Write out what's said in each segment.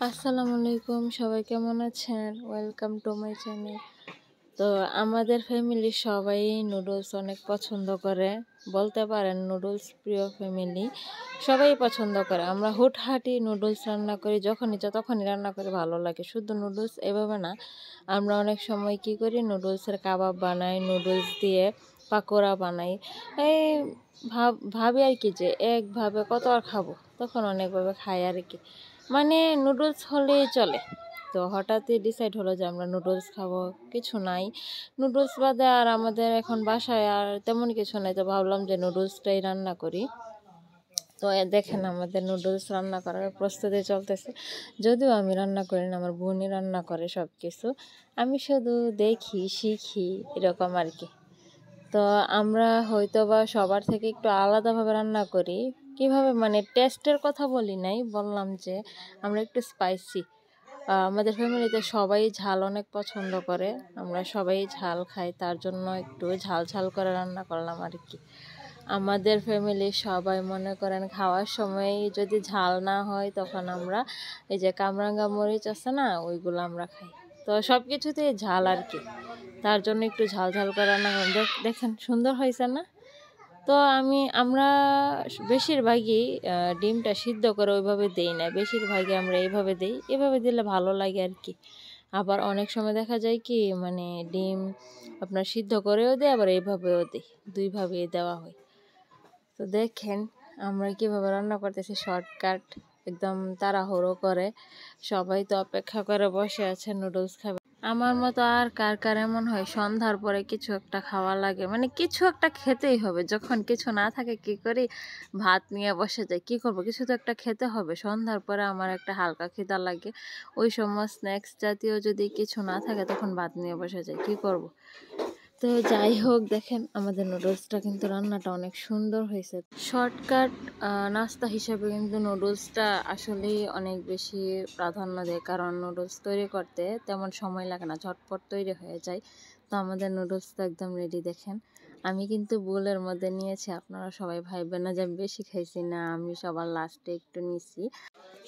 আসসালামু আলাইকুম, সবাই কেমন আছেন? Welcome to my channel. তো আমাদের ফ্যামিলির সবাই নুডলস অনেক পছন্দ করে, বলতে পারেন নুডলস প্রিয় ফ্যামিলি। সবাই পছন্দ করে। আমরা হুটহাঁটি নুডলস রান্না করি, যখন ইচ্ছা তখনই রান্না করি, ভালো লাগে। শুধু নুডলস এভাবে না, আমরা অনেক সময় কি করি, নুডলসের কাবাব বানাই, নুডলস দিয়ে পাকোড়া বানাই। এই ভাবি আর কি যে একভাবে কত আর খাবো, তখন অনেকভাবে খাই আর কি। মানে নুডলস হলেই চলে। তো হঠাৎই ডিসাইড হলো যে আমরা নুডলস খাবো, কিছু নাই নুডলস বাদে আর আমাদের এখন বাসায় আর তেমন কিছু নাই, তো ভাবলাম যে নুডলসটাই রান্না করি। তো দেখেন আমাদের নুডলস রান্না করার প্রস্তুতি চলতেছে। যদিও আমি রান্না করি না, আমার বোনই রান্না করে সব কিছু, আমি শুধু দেখি শিখি এরকম আর কি। তো আমরা হয়তো বা সবার থেকে একটু আলাদাভাবে রান্না করি। কিভাবে মানে টেস্টের কথা বলি নাই, বললাম যে আমরা একটু স্পাইসি। আমাদের ফ্যামিলিতে সবাই ঝাল অনেক পছন্দ করে, আমরা সবাই ঝাল খাই, তার জন্য একটু ঝাল ঝাল করে রান্না করলাম আর কি। আমাদের ফ্যামিলির সবাই মনে করেন খাওয়ার সময় যদি ঝাল না হয়, তখন আমরা এই যে কামরাঙ্গা মরিচ আছে না, ওইগুলো আমরা খাই। তো সব কিছুতেই ঝাল আর কি, তার জন্য একটু ঝাল ঝাল করে রান্না করলাম। দেখেন সুন্দর হয়েছে না? তো আমরা বেশিরভাগই ডিমটা সিদ্ধ করে ওইভাবে দেই না, বেশিরভাগই আমরা এইভাবে দেই, এভাবে দিলে ভালো লাগে আর কি। আবার অনেক সময় দেখা যায় কি মানে ডিম আপনার সিদ্ধ করেও দেয়, আবার এইভাবেও দেই, দুইভাবেই দেওয়া হয়। তো দেখেন আমরা কিভাবে রান্না করতেছি, শর্টকাট একদম তাড়াহুড়ো করে। সবাই তো অপেক্ষা করে বসে আছে নুডলস খাবে। আমার মতো আর কার কার এমন হয় সন্ধ্যার পরে কিছু একটা খাওয়া লাগে, মানে কিছু একটা খেতেই হবে। যখন কিছু না থাকে কি করি, ভাত নিয়ে বসে যাই। কি করব, কিছু তো একটা খেতে হবে। সন্ধ্যার পরে আমার একটা হালকা খিদা লাগে, ওই সময় স্ন্যাক্স জাতীয় যদি কিছু না থাকে, তখন ভাত নিয়ে বসে যাই। কি করব। তো যাই হোক, দেখেন আমাদের নুডলসটা কিন্তু রান্নাটা অনেক সুন্দর হয়েছে। শর্টকাট নাস্তা হিসেবে কিন্তু নুডলসটা আসলেই অনেক বেশি প্রাধান্য দেয়, কারণ নুডলস তৈরি করতে তেমন সময় লাগে না, ঝটপট তৈরি হয়ে যায়। তো আমাদের নুডলসটা একদম রেডি। দেখেন আমি কিন্তু বোলের মধ্যে নিয়েছি, আপনারা সবাই ভাইবেন না যে আমি বেশি খাইছি, না, আমি সবার লাস্টে একটু নিছি।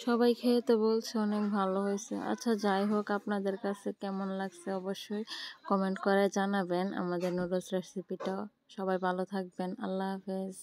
সবাই খেয়ে তো বলছে অনেক ভালো হয়েছে। আচ্ছা যাই হোক, আপনাদের কাছে কেমন লাগছে অবশ্যই কমেন্ট করে জানাবেন আমাদের নুডলস রেসিপিটা। সবাই ভালো থাকবেন, আল্লাহ হাফেজ।